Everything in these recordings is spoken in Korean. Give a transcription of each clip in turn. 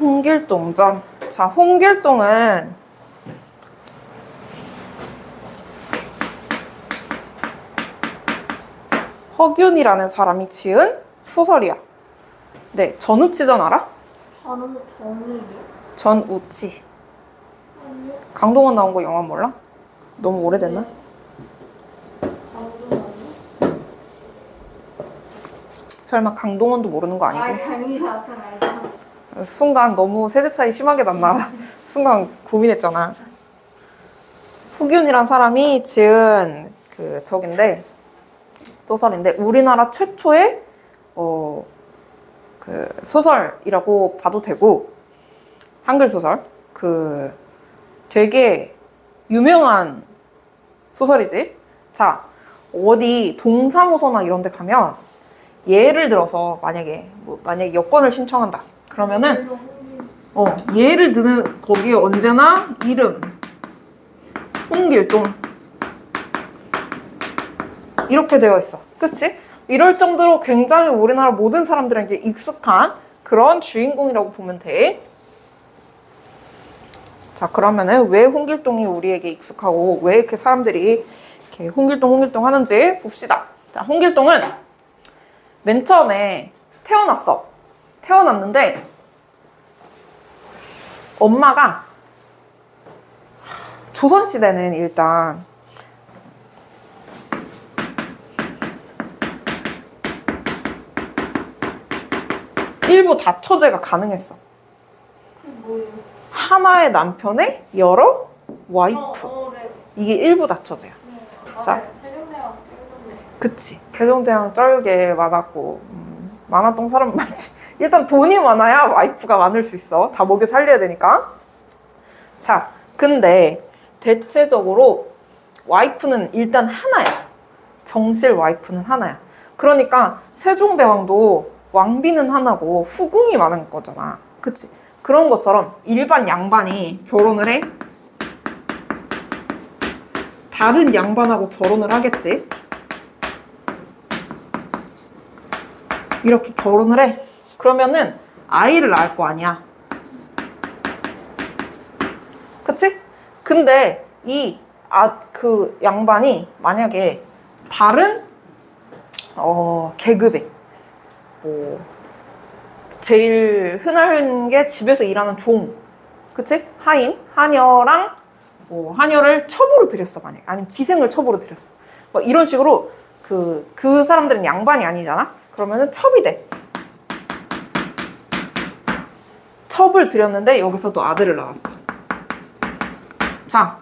홍길동전. 자, 홍길동은 허균이라는 사람이 지은 소설이야. 네, 전우치전 알아? 전우이요? 전우치. 강동원 나온 거 영화 몰라? 너무 오래됐나? 설마 강동원도 모르는 거 아니지? 순간 너무 세대 차이 심하게 났나? 순간 고민했잖아. 허균이란 사람이 지은 그 소설인데 우리나라 최초의 그 소설이라고 봐도 되고, 한글 소설. 되게 유명한 소설이지. 자, 어디 동사무소나 이런 데 가면 예를 들어서 만약에 여권을 신청한다. 그러면은 예를 드는 거기에 언제나 이름 홍길동 이렇게 되어 있어. 그치? 이럴 정도로 굉장히 우리나라 모든 사람들에게 익숙한 그런 주인공이라고 보면 돼. 자, 그러면은 왜 홍길동이 우리에게 익숙하고 왜 이렇게 사람들이 이렇게 홍길동 하는지 봅시다. 자, 홍길동은 맨 처음에 태어났어. 태어났는데 엄마가 조선시대는 일단 일부 다처제가 가능했어. 뭐예요? 하나의 남편의 여러 와이프. 네. 이게 일부 다처제야. 네. 자, 세종대왕 쩔던데. 그치. 세종대왕 쩔게 많았고 많았던 사람 많지. 일단 돈이 많아야 와이프가 많을 수 있어. 다 먹여 살려야 되니까. 자, 근데 대체적으로 와이프는 일단 하나야. 정실 와이프는 하나야. 그러니까 세종대왕도 왕비는 하나고 후궁이 많은 거잖아. 그치? 그런 것처럼 일반 양반이 결혼을 해. 다른 양반하고 결혼을 하겠지. 이렇게 결혼을 해. 그러면은 아이를 낳을 거 아니야. 그치? 근데 그 양반이 만약에 다른 계급에 제일 흔한 게 집에서 일하는 종, 그치? 하인, 하녀랑 하녀를 첩으로 들였어, 만약에. 아니면 기생을 첩으로 들였어. 뭐 이런 식으로 그 사람들은 양반이 아니잖아? 그러면은 첩이 돼. 첩을 들였는데 여기서도 아들을 낳았어. 자,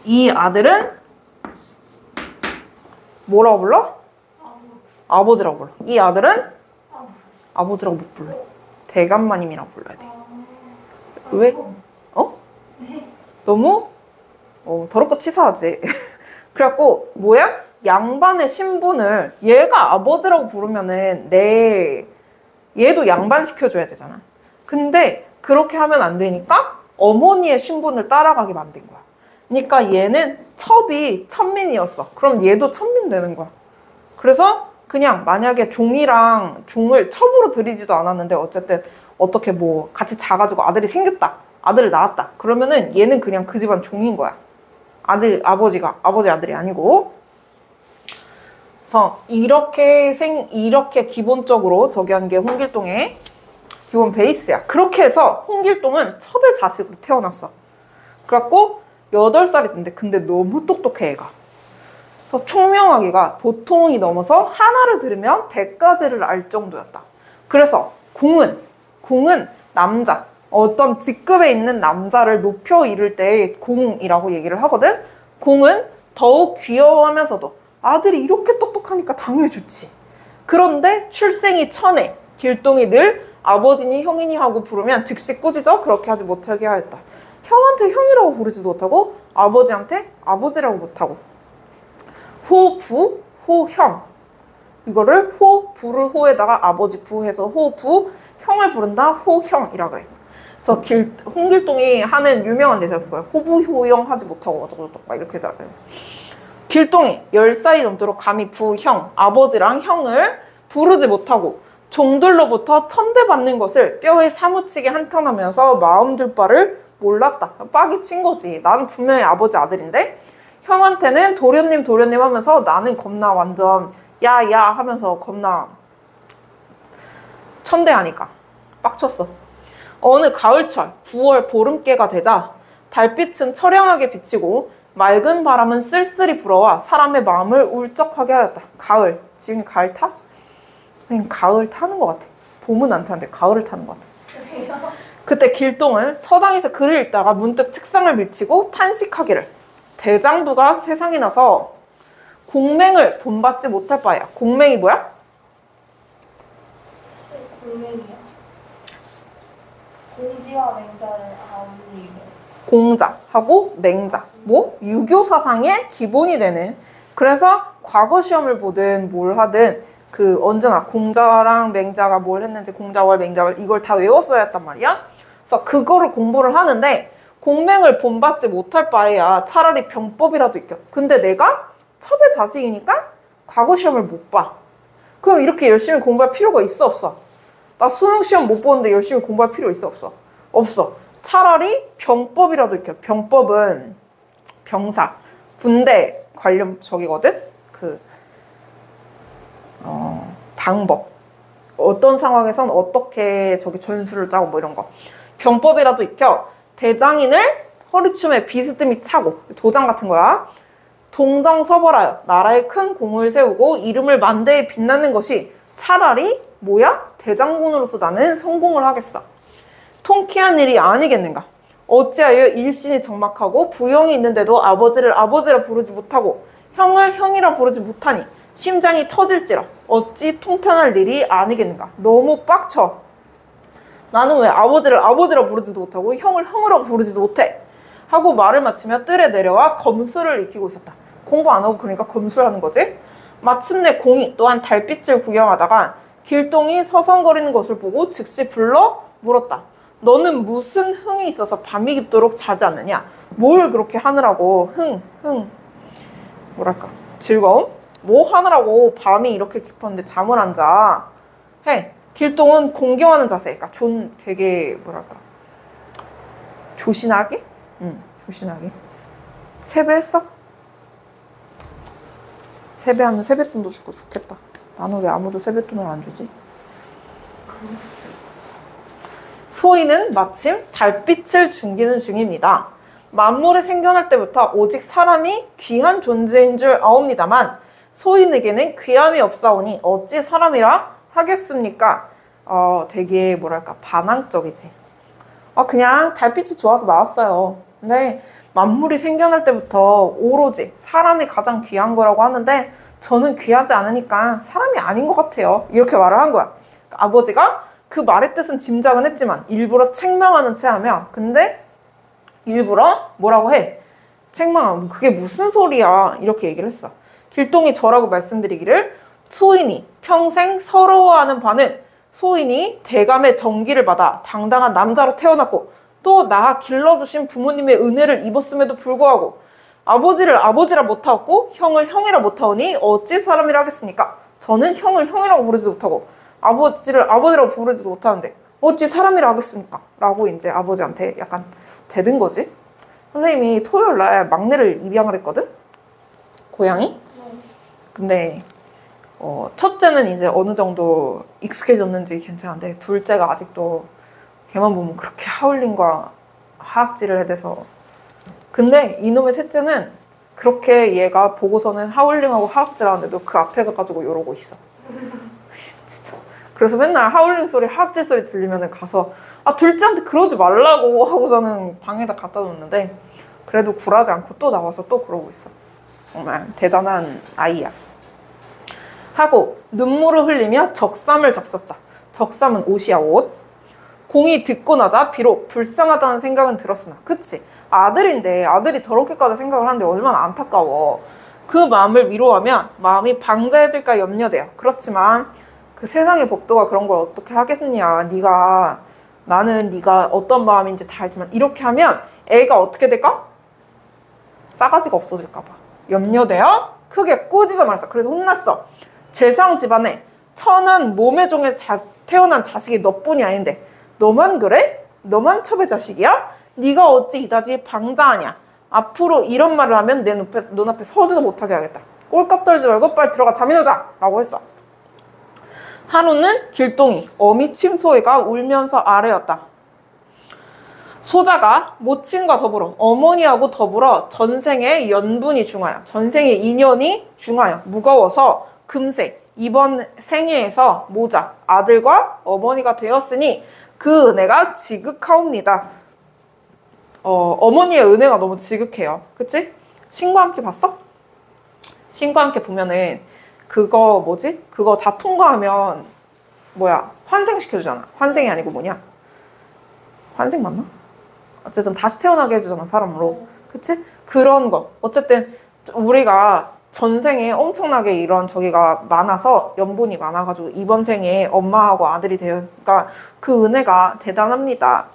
이 아들은 뭐라고 불러? 아버지라고 불러. 이 아들은 아버지라고 못 불러. 대감마님이라고 불러야 돼. 왜? 너무 더럽고 치사하지. 그래갖고 뭐야? 양반의 신분을 얘가 아버지라고 부르면은 얘도 양반 시켜줘야 되잖아. 근데 그렇게 하면 안 되니까 어머니의 신분을 따라가게 만든 거야. 그러니까 얘는 첩이 천민이었어. 그럼 얘도 천민 되는 거야. 그래서 그냥 만약에 종이랑 종을 첩으로 들이지도 않았는데 어쨌든 어떻게 같이 자가지고 아들이 생겼다. 아들을 낳았다. 그러면은 얘는 그냥 그 집안 종인 거야. 아버지 아들이 아니고. 그래서 이렇게 기본적으로 저기 한 게 홍길동의 기본 베이스야. 그렇게 해서 홍길동은 첩의 자식으로 태어났어. 그래갖고 8살이 된대. 근데 너무 똑똑해, 얘가. 그래서 총명하기가 보통이 넘어서 하나를 들으면 100가지를 알 정도였다. 그래서 공은 남자, 어떤 직급에 있는 남자를 높여 이를 때 공이라고 얘기를 하거든. 공은 더욱 귀여워하면서도 아들이 이렇게 똑똑하니까 당연히 좋지. 그런데 출생이 천해. 길동이 늘 아버지니 형이니 하고 부르면 즉시 꾸짖어 그렇게 하지 못하게 하였다. 형한테 형이라고 부르지도 못하고 아버지한테 아버지라고 못하고. 호부, 호형. 이거를 부를 호에다가 아버지 부해서 호부, 형을 부른다 호형이라 그래. 그래서 홍길동이 하는 유명한 대사가 그거야. 호부, 호형 하지 못하고 어쩌고저쩌고 막 이렇게 다 그래. 길동이 10살이 넘도록 감히 부형, 아버지랑 형을 부르지 못하고 종들로부터 천대받는 것을 뼈에 사무치게 한탄하면서 마음 둘 바를 몰랐다. 빡이 친 거지. 나는 분명히 아버지 아들인데 형한테는 도련님 하면서 나는 겁나 완전 야야 하면서 겁나 천대하니까 빡쳤어. 어느 가을철 9월 보름께가 되자 달빛은 처량하게 비치고 맑은 바람은 쓸쓸히 불어와 사람의 마음을 울적하게 하였다. 가을. 지금이 가을 타? 그냥 가을 타는 것 같아. 봄은 안 타는데 가을을 타는 것 같아. 그때 길동은 서당에서 글을 읽다가 문득 책상을 밀치고 탄식하기를. 대장부가 세상에 나서 공맹을 본받지 못할 바야. 공맹이 뭐야? 공맹이요. 공지와 맹자를 아우르는 공자하고 맹자. 뭐? 유교 사상의 기본이 되는. 그래서 과거 시험을 보든 뭘 하든 그 언제나 공자랑 맹자가 뭘 했는지 공자월 맹자월 이걸 다 외웠어야 했단 말이야. 그래서 그거를 공부를 하는데 공맹을 본받지 못할 바에야 차라리 병법이라도 익혀. 근데 내가 첩의 자식이니까 과거 시험을 못 봐. 그럼 이렇게 열심히 공부할 필요가 있어 없어? 나 수능 시험 못 보는데 열심히 공부할 필요 있어 없어? 없어. 차라리 병법이라도 익혀. 병법은 병사, 군대 관련 저기거든? 방법. 어떤 상황에선 어떻게 저기 전술을 짜고 뭐 이런 거. 병법이라도 익혀. 대장인을 허리춤에 비스듬히 차고. 도장 같은 거야. 동정서벌하여 나라에 큰 공을 세우고 이름을 만대에 빛나는 것이 차라리 뭐야? 대장군으로서 나는 성공을 하겠어. 통쾌한 일이 아니겠는가? 어찌하여 일신이 적막하고 부형이 있는데도 아버지를 아버지라 부르지 못하고 형을 형이라 부르지 못하니 심장이 터질지라 어찌 통탄할 일이 아니겠는가? 너무 빡쳐. 나는 왜 아버지를 아버지라 부르지도 못하고 형을 형으로 부르지도 못해? 하고 말을 마치며 뜰에 내려와 검술을 익히고 있었다. 공부 안 하고 그러니까 검술하는 거지? 마침내 공이 또한 달빛을 구경하다가 길동이 서성거리는 것을 보고 즉시 불러 물었다. 너는 무슨 흥이 있어서 밤이 깊도록 자지 않느냐? 뭘 그렇게 하느라고 뭐랄까 즐거움? 뭐 하느라고 밤이 이렇게 깊었는데 잠을 안 자? 해. 길동은 공경하는 자세. 그러니까 되게 뭐랄까 조신하게? 조신하게. 세배했어? 세배하면 세뱃돈도 주고 좋겠다. 나는 왜 아무도 세뱃돈을 안 주지? 소인은 마침 달빛을 중기는 중입니다. 만물이 생겨날 때부터 오직 사람이 귀한 존재인 줄 아옵니다만 소인에게는 귀함이 없사오니 어찌 사람이라 하겠습니까? 되게 뭐랄까 반항적이지. 그냥 달빛이 좋아서 나왔어요. 근데 만물이 생겨날 때부터 오로지 사람이 가장 귀한 거라고 하는데 저는 귀하지 않으니까 사람이 아닌 것 같아요. 이렇게 말을 한 거야. 아버지가 그 말의 뜻은 짐작은 했지만 일부러 책망하는 채 하며 근데 일부러 뭐라고 해? 책망하면 그게 무슨 소리야? 이렇게 얘기를 했어. 길동이 저라고 말씀드리기를 소인이 평생 서러워하는 바는 소인이 대감의 정기를 받아 당당한 남자로 태어났고 또 나 길러주신 부모님의 은혜를 입었음에도 불구하고 아버지를 아버지라 못하고 형을 형이라 못하오니 어찌 사람이라 하겠습니까? 저는 형을 형이라고 부르지 못하고 아버지를 아버지라고 부르지도 못하는데 어찌 사람이라 하겠습니까? 라고 이제 아버지한테 약간 대든 거지. 선생님이 토요일날 막내를 입양을 했거든? 고양이? 근데 첫째는 이제 어느 정도 익숙해졌는지 괜찮은데 둘째가 아직도 걔만 보면 그렇게 하울링과 하악질을 해대서 근데 이놈의 셋째는 그렇게 얘가 보고서는 하울링하고 하악질하는데도 그 앞에 가가지고 이러고 있어. 진짜. 그래서 맨날 하울링 소리, 하악질 소리 들리면 가서 둘째한테 그러지 말라고 하고서는 방에다 갖다 놓는데 그래도 굴하지 않고 또 나와서 또 그러고 있어. 정말 대단한 아이야. 하고 눈물을 흘리며 적삼을 적었다. 적삼은 옷이야, 옷. 공이 듣고 나자 비록 불쌍하다는 생각은 들었으나 그치? 아들인데 아들이 저렇게까지 생각을 하는데 얼마나 안타까워. 그 마음을 위로하며 마음이 방자해질까 염려돼요. 그렇지만 그 세상의 법도가 그런 걸 어떻게 하겠냐. 나는 네가 어떤 마음인지 다 알지만 이렇게 하면 애가 어떻게 될까? 싸가지가 없어질까 봐. 염려되어 크게 꾸짖어 말했어. 그래서 혼났어. 재상 집안에 천한 몸의 종에 태어난 자식이 너뿐이 아닌데 너만 그래? 너만 첩의 자식이야? 네가 어찌 이다지 방자하냐? 앞으로 이런 말을 하면 내 눈앞에 서지도 못하게 하겠다. 꼴값 떨지 말고 빨리 들어가 잠이나 자! 라고 했어. 한우는 길동이, 어미 침소이가 울면서 아뢰었다. 소자가 모친과 더불어 어머니하고 더불어 전생의 연분이 중하여 전생의 인연이 중하여 무거워서 금세 이번 생애에서 모자 아들과 어머니가 되었으니 그 은혜가 지극하옵니다. 어머니의 은혜가 너무 지극해요. 그치? 신과 함께 봤어? 신과 함께 보면은 그거 뭐지? 그거 다 통과하면 환생시켜주잖아. 환생이 아니고 뭐냐? 환생 맞나? 어쨌든 다시 태어나게 해주잖아, 사람으로. 그치? 그런 거. 어쨌든 우리가 전생에 엄청나게 이런 저기가 많아서 연분이 많아가지고 이번 생에 엄마하고 아들이 되니까 그 은혜가 대단합니다.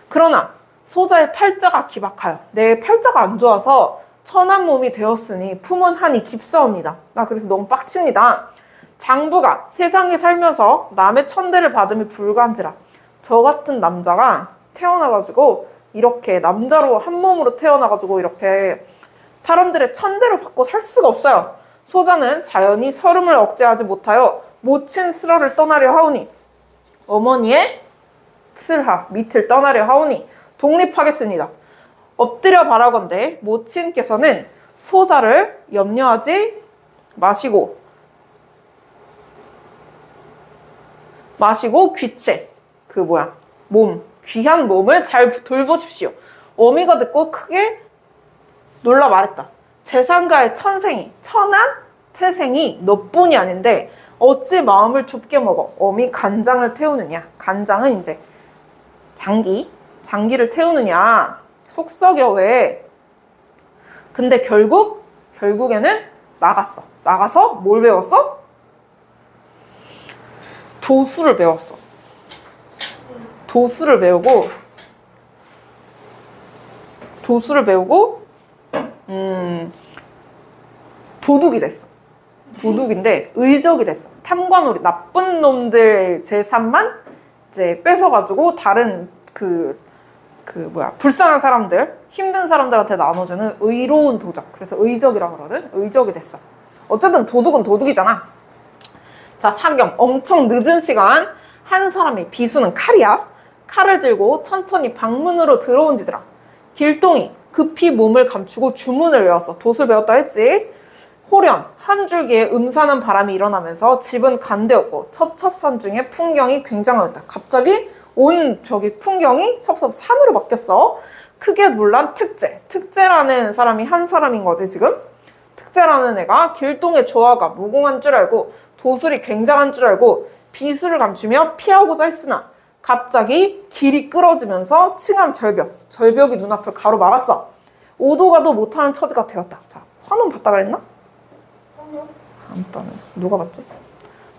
그러나 소자의 팔자가 기박하여 내 팔자가 안 좋아서 천한 몸이 되었으니 품은 한이 깊사옵니다. 나 그래서 너무 빡칩니다. 장부가 세상에 살면서 남의 천대를 받음이 불가한지라 저 같은 남자가 태어나가지고 이렇게 남자로 한 몸으로 태어나가지고 이렇게 사람들의 천대를 받고 살 수가 없어요. 소자는 자연히 서름을 억제하지 못하여 모친 슬하를 떠나려 하오니 어머니의 슬하 밑을 떠나려 하오니 독립하겠습니다. 엎드려 바라건대 모친께서는 소자를 염려하지 마시고 귀체 귀한 몸을 잘 돌보십시오. 어미가 듣고 크게 놀라 말했다. 재산가의 천한 태생이 너뿐이 아닌데 어찌 마음을 좁게 먹어 어미 간장을 태우느냐. 간장은 이제 장기를 태우느냐. 속썩여 왜. 근데 결국에는 나가서 뭘 배웠어? 도수를 배웠어. 도수를 배우고 도둑이 됐어. 도둑인데 의적이 됐어. 탐관오리 나쁜 놈들 재산만 이제 뺏어가지고 다른 불쌍한 사람들, 힘든 사람들한테 나눠주는 의로운 도적. 그래서 의적이라고 그러거든. 의적이 됐어. 어쨌든 도둑은 도둑이잖아. 자, 사겸. 엄청 늦은 시간 한 사람의 비수는 칼이야. 칼을 들고 천천히 방문으로 들어온지더라. 길동이 급히 몸을 감추고 주문을 외웠어. 도술 배웠다 했지. 호련 한 줄기에 음산한 바람이 일어나면서 집은 간데없고 첩첩산중의 풍경이 굉장하였다. 갑자기 온 저기 풍경이 첩첩산으로 바뀌었어. 크게 놀란 특제라는 사람이 한 사람인 거지 지금. 특제라는 애가 길동의 조화가 무공한 줄 알고 도술이 굉장한 줄 알고 비수를 감추며 피하고자 했으나 갑자기 길이 끌어지면서 층암 절벽이 눈앞을 가로막았어. 오도 가도 못하는 처지가 되었다. 자, 환원 봤다가 했나? 아무것도 안 해. 누가 봤지?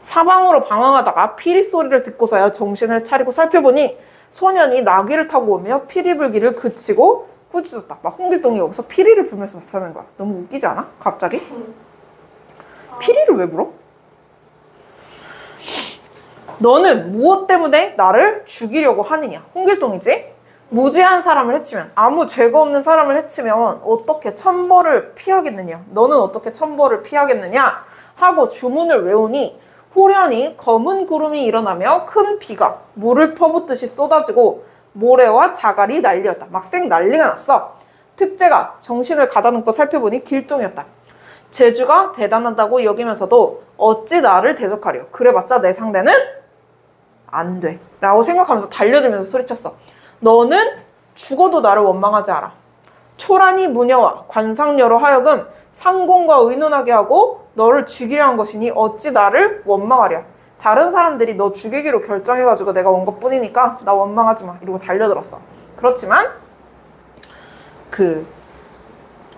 사방으로 방황하다가 피리 소리를 듣고서야 정신을 차리고 살펴보니 소년이 나귀를 타고 오며 피리 불기를 그치고 꾸짖었다. 막 홍길동이 여기서 피리를 불면서 나타나는 거야. 너무 웃기지 않아? 갑자기? 피리를 왜 불어? 너는 무엇 때문에 나를 죽이려고 하느냐? 홍길동이지? 무죄한 사람을 해치면, 아무 죄가 없는 사람을 해치면 어떻게 천벌을 피하겠느냐? 너는 어떻게 천벌을 피하겠느냐? 하고 주문을 외우니 호련히 검은 구름이 일어나며 큰 비가 물을 퍼붓듯이 쏟아지고 모래와 자갈이 난리였다. 막생 난리가 났어. 특제가 정신을 가다듬고 살펴보니 길동이었다. 재주가 대단하다고 여기면서도 어찌 나를 대적하려. 그래봤자 내 상대는 안 돼. 라고 생각하면서 달려들면서 소리쳤어. 너는 죽어도 나를 원망하지 않아. 초란이 무녀와 관상녀로 하여금 상공과 의논하게 하고 너를 죽이려 한 것이니 어찌 나를 원망하랴. 다른 사람들이 너 죽이기로 결정해가지고 내가 온 것뿐이니까 나 원망하지 마. 이러고 달려들었어. 그렇지만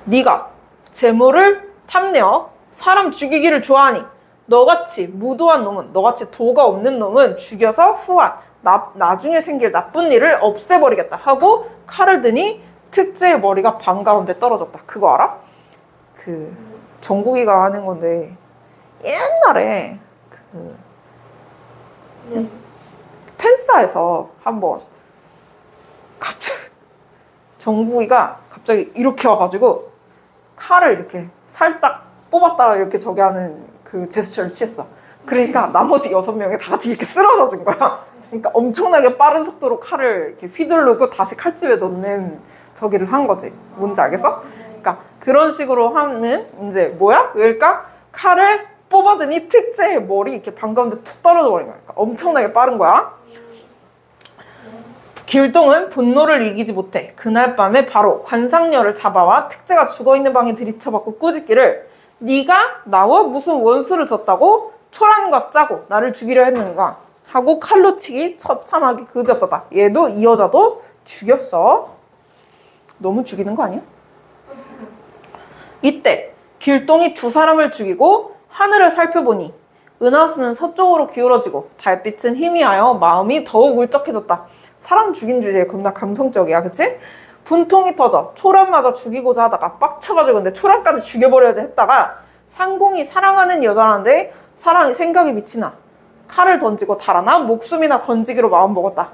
네가 재물을 탐내어 사람 죽이기를 좋아하니 너같이 무도한 놈은, 너같이 도가 없는 놈은 죽여서 후한 나중에 생길 나쁜 일을 없애버리겠다 하고 칼을 드니 특제의 머리가 방 가운데 떨어졌다. 그거 알아? 정국이가 하는 건데 옛날에 네. 펜사에서 한번 갑자기 정국이가 갑자기 이렇게 와가지고 칼을 이렇게 살짝 뽑았다가 이렇게 저기 하는 그 제스처를 취했어. 그러니까 나머지 6명이 다 같이 이렇게 쓰러져 준 거야. 그러니까 엄청나게 빠른 속도로 칼을 이렇게 휘두르고 다시 칼집에 넣는 저기를 한 거지. 뭔지 알겠어? 그러니까 그런 식으로 하는 이제 뭐야? 그러니까 칼을 뽑아더니 특제의 머리 이렇게 반가운데 툭 떨어져 버린 거야. 그러니까 엄청나게 빠른 거야. 길동은 분노를 이기지 못해 그날 밤에 바로 관상녀를 잡아와 특제가 죽어있는 방에 들이쳐받고 꾸짖기를 네가 나와 무슨 원수를 졌다고 초란과 짜고 나를 죽이려 했는가 하고 칼로 치기 처참하게 그지없었다. 얘도 이 여자도 죽였어. 너무 죽이는 거 아니야? 이때 길동이 2사람을 죽이고 하늘을 살펴보니 은하수는 서쪽으로 기울어지고 달빛은 희미하여 마음이 더욱 울적해졌다. 사람 죽인 주제에 겁나 감성적이야, 그치? 분통이 터져 초란마저 죽이고자 하다가 빡쳐가지고 근데 초란까지 죽여버려야지 했다가 상공이 사랑하는 여자라는데 사랑이 생각이 미치나 칼을 던지고 달아나 목숨이나 건지기로 마음먹었다.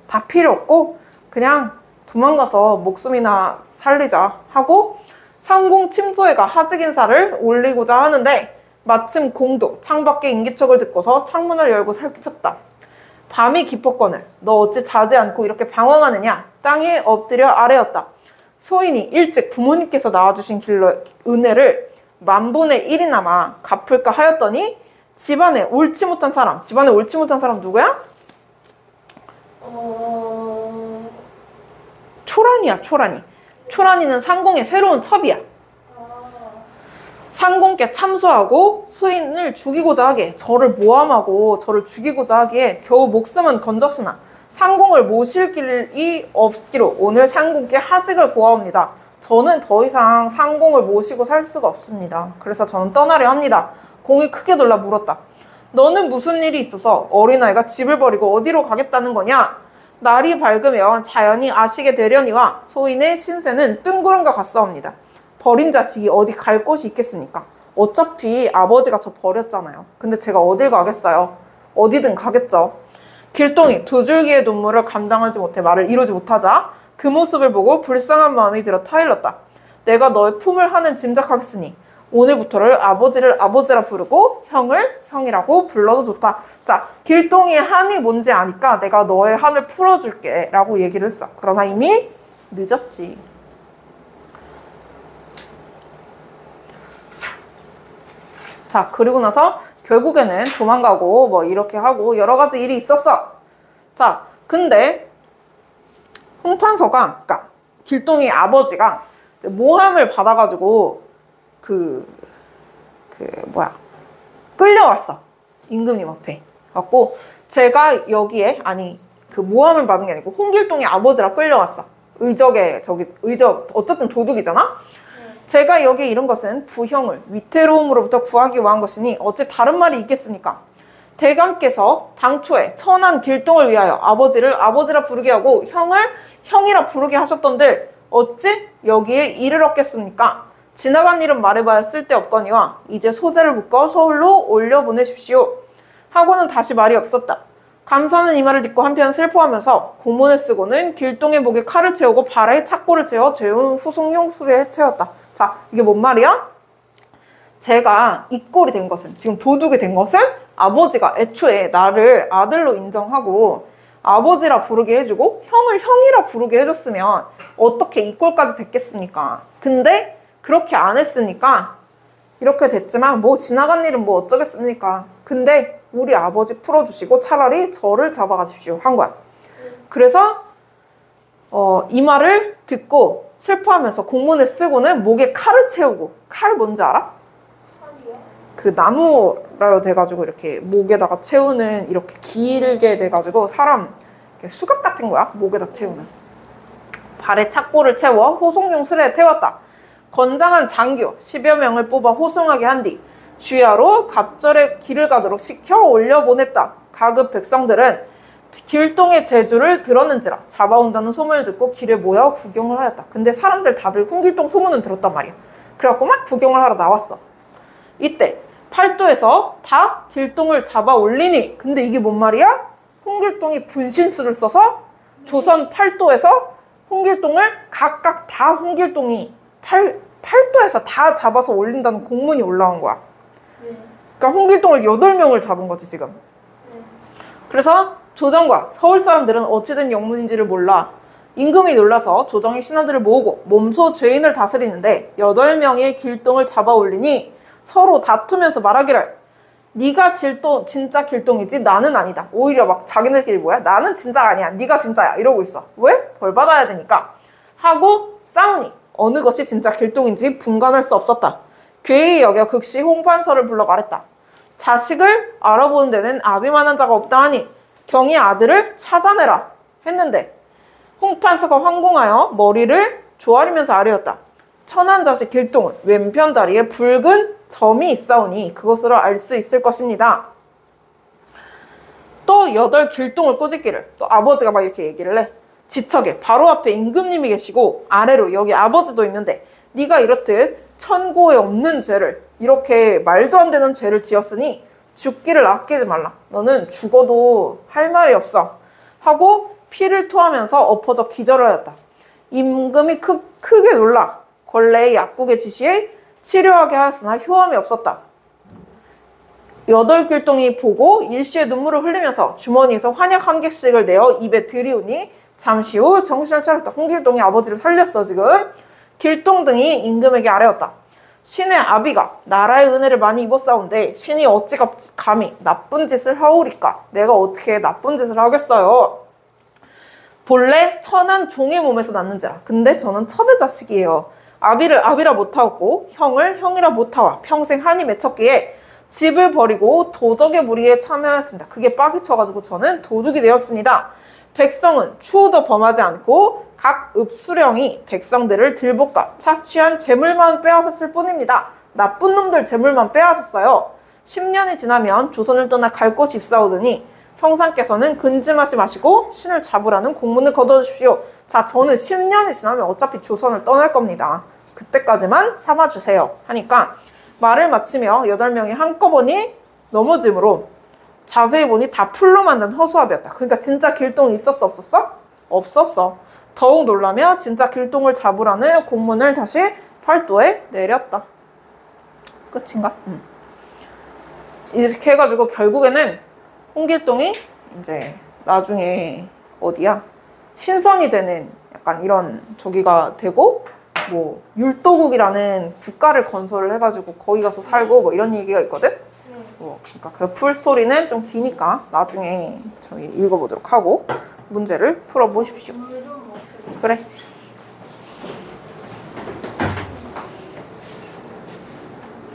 다 필요 없고 그냥 도망가서 목숨이나 살리자 하고 상공 침소애가 하직 인사를 올리고자 하는데 마침 공도 창밖에 인기척을 듣고서 창문을 열고 살폈다. 밤이 깊었거늘 너 어찌 자지 않고 이렇게 방황하느냐. 땅에 엎드려 아뢰었다. 소인이 일찍 부모님께서 낳아주신 길로 은혜를 10,000분의 1이나마 갚을까 하였더니 집안에 옳지 못한 사람. 집안에 옳지 못한 사람 누구야? 초란이야. 초란이. 초란이는 상공의 새로운 첩이야. 상공께 참소하고 수인을 죽이고자 하기에 저를 모함하고 저를 죽이고자 하기에 겨우 목숨은 건졌으나 상공을 모실 길이 없기로 오늘 상공께 하직을 고하옵니다. 저는 더 이상 상공을 모시고 살 수가 없습니다. 그래서 저는 떠나려 합니다. 공이 크게 놀라 물었다. 너는 무슨 일이 있어서 어린아이가 집을 버리고 어디로 가겠다는 거냐? 날이 밝으면 자연히 아시게 되려니와 소인의 신세는 뜬구름과 같사옵니다. 버린 자식이 어디 갈 곳이 있겠습니까? 어차피 아버지가 저 버렸잖아요. 근데 제가 어딜 가겠어요? 어디든 가겠죠. 길동이 2줄기의 눈물을 감당하지 못해 말을 이루지 못하자 그 모습을 보고 불쌍한 마음이 들어 타일렀다. 내가 너의 품을 하는 짐작하겠으니 오늘부터를 아버지를 아버지라 부르고 형을 형이라고 불러도 좋다. 자, 길동이의 한이 뭔지 아니까 내가 너의 한을 풀어줄게 라고 얘기를 했어. 그러나 이미 늦었지. 자, 그리고 나서 결국에는 도망가고 뭐 이렇게 하고 여러 가지 일이 있었어. 자, 근데 홍판서가, 그러니까 길동이 아버지가 모함을 받아가지고 끌려왔어. 임금님 앞에. 갖고 제가 여기에 그 모함을 받은 게 아니고 홍길동이 아버지라 끌려왔어. 의적 어쨌든 도둑이잖아. 제가 여기에 이른 것은 부형을 위태로움으로부터 구하기 위한 것이니 어찌 다른 말이 있겠습니까? 대감께서 당초에 천한 길동을 위하여 아버지를 아버지라 부르게 하고 형을 형이라 부르게 하셨던데 어찌 여기에 이를 얻겠습니까? 지나간 일은 말해봐야 쓸데없거니와 이제 소재를 묶어 서울로 올려보내십시오. 하고는 다시 말이 없었다. 감사는 이 말을 듣고 한편 슬퍼하면서 고문을 쓰고는 길동의 목에 칼을 채우고 발에 착고를 채워 재운 후송용 수레에 채웠다. 자, 이게 뭔 말이야? 제가 이 꼴이 된 것은, 지금 도둑이 된 것은 아버지가 애초에 나를 아들로 인정하고 아버지라 부르게 해주고 형을 형이라 부르게 해줬으면 어떻게 이 꼴까지 됐겠습니까? 근데 그렇게 안 했으니까 이렇게 됐지만 뭐 지나간 일은 뭐 어쩌겠습니까? 근데 우리 아버지 풀어주시고 차라리 저를 잡아가십시오 한 거야. 그래서 이 말을 듣고 슬퍼하면서 공문을 쓰고는 목에 칼을 채우고, 칼 뭔지 알아? 그 나무라 돼가지고 이렇게 목에다가 채우는, 이렇게 길게 돼가지고 사람 수갑 같은 거야, 목에다 채우는. 발에 착고를 채워 호송용 수레에 태웠다. 건장한 장교 10여 명을 뽑아 호송하게 한 뒤 주야로 갑절에 길을 가도록 시켜 올려보냈다. 가급 백성들은 길동의 재주를 들었는지라 잡아온다는 소문을 듣고 길에 모여 구경을 하였다. 근데 사람들 다들 홍길동 소문은 들었단 말이야. 그래갖고 막 구경을 하러 나왔어. 이때 팔도에서 다 길동을 잡아 올리니. 근데 이게 뭔 말이야? 홍길동이 분신술을 써서 조선 팔도에서 홍길동을 각각 다 홍길동이 팔도에서 다 잡아서 올린다는 공문이 올라온 거야. 그러니까 홍길동을 8명을 잡은 거지 지금. 그래서 조정과 서울 사람들은 어찌된 영문인지를 몰라 임금이 놀라서 조정의 신하들을 모으고 몸소 죄인을 다스리는데 8명의 길동을 잡아 올리니 서로 다투면서 말하기를 네가 진짜 길동이지 나는 아니다. 오히려 막 자기네들끼리 뭐야? 나는 진짜가 아니야. 네가 진짜야. 이러고 있어. 왜? 벌 받아야 되니까. 하고 싸우니 어느 것이 진짜 길동인지 분간할 수 없었다. 괴히 여겨 극시 홍판서를 불러 말했다. 자식을 알아보는 데는 아비만한 자가 없다 하니 경이 아들을 찾아내라 했는데 홍판서가 황공하여 머리를 조아리면서 아뢰었다. 천한 자식 길동은 왼편 다리에 붉은 점이 있사오니 그것으로 알 수 있을 것입니다. 또 8 길동을 꼬집기를 또 아버지가 막 이렇게 얘기를 해. 지척에 바로 앞에 임금님이 계시고 아래로 여기 아버지도 있는데 네가 이렇듯 천고에 없는 죄를 이렇게 말도 안 되는 죄를 지었으니 죽기를 아끼지 말라. 너는 죽어도 할 말이 없어. 하고 피를 토하면서 엎어져 기절을 하였다. 임금이 크게 놀라 권례의 약국의 지시에 치료하게 하였으나 효험이 없었다. 8 길동이 보고 일시에 눈물을 흘리면서 주머니에서 환약 1개씩을 내어 입에 들이우니 잠시 후 정신을 차렸다. 홍길동이 아버지를 살렸어 지금. 길동 등이 임금에게 아뢰었다. 신의 아비가 나라의 은혜를 많이 입었사온데 신이 어찌 감히 나쁜 짓을 하오리까. 내가 어떻게 나쁜 짓을 하겠어요. 본래 천한 종의 몸에서 났는지라. 근데 저는 첩의 자식이에요. 아비를 아비라 못하고 형을 형이라 못하와 평생 한이 맺혔기에 집을 버리고 도적의 무리에 참여하였습니다. 그게 빡이 쳐가지고 저는 도둑이 되었습니다. 백성은 추호도 범하지 않고 각 읍수령이 백성들을 들볶아 착취한 재물만 빼앗았을 뿐입니다. 나쁜 놈들 재물만 빼앗았어요. 10년이 지나면 조선을 떠나 갈 곳이 입사오더니 성상께서는 근심하지 마시고 신을 잡으라는 공문을 거둬주십시오. 자, 저는 10년이 지나면 어차피 조선을 떠날 겁니다. 그때까지만 참아주세요. 하니까 말을 마치며 8명이 한꺼번에 넘어짐으로 자세히 보니 다 풀로 만든 허수아비였다. 그러니까 진짜 길동이 있었어 없었어? 없었어. 더욱 놀라며 진짜 길동을 잡으라는 공문을 다시 팔도에 내렸다. 끝인가? 이렇게 해가지고 결국에는 홍길동이 이제 나중에 어디야? 신선이 되는 약간 이런 저기가 되고 뭐 율도국이라는 국가를 건설을 해가지고 거기 가서 살고 뭐 이런 얘기가 있거든? 그러니까 그 풀 스토리는 좀 기니까 나중에 저희 읽어보도록 하고 문제를 풀어보십시오. 그래.